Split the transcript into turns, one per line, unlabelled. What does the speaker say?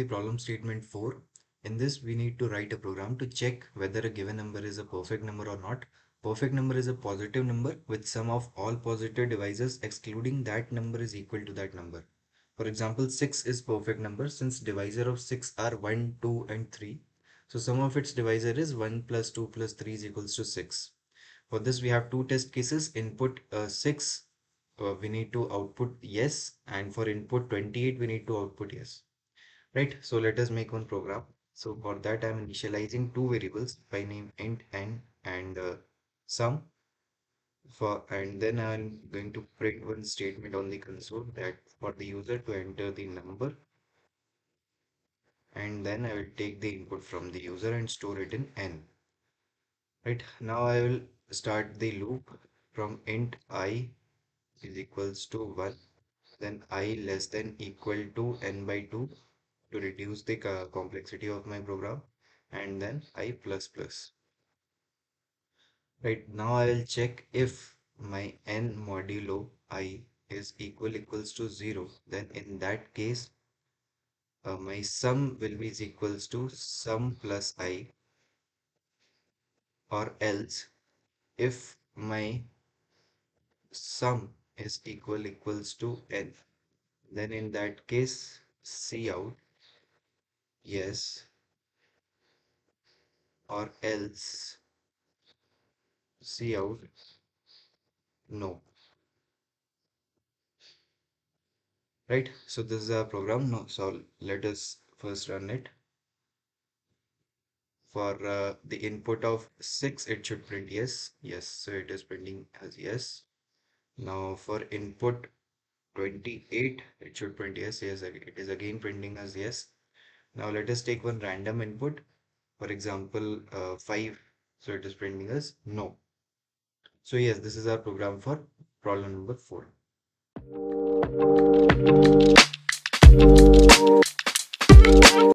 the problem statement 4. In this, we need to write a program to check whether a given number is a perfect number or not. Perfect number is a positive number with sum of all positive divisors excluding that number is equal to that number. For example, 6 is perfect number since divisor of 6 are 1, 2 and 3. So sum of its divisor is 1 plus 2 plus 3 is equals to 6. For this, we have two test cases. Input 6, we need to output yes, and for input 28, we need to output yes. Right? So let us make one program. So for that, I'm initializing two variables by name int n and sum. And then I'm going to print one statement on the console that for the user to enter the number, and then I will take the input from the user and store it in n. Right? Now I will start the loop from int I is equals to 1, then I less than equal to n by 2 to reduce the complexity of my program, and then I plus plus. Right, now I will check if my n modulo I is equals to 0, then in that case my sum will be is equals to sum plus I, or else if my sum is equals to n, then in that case C out yes, or else C out no. Right, so this is our program. No, so let us first run it. For the input of 6, it should print yes, yes, so it is printing as yes. Now for input 28, it should print yes, yes, it is again printing as yes. Now let us take one random input, for example 5, so it is printing as no. So yes, this is our program for problem number 4.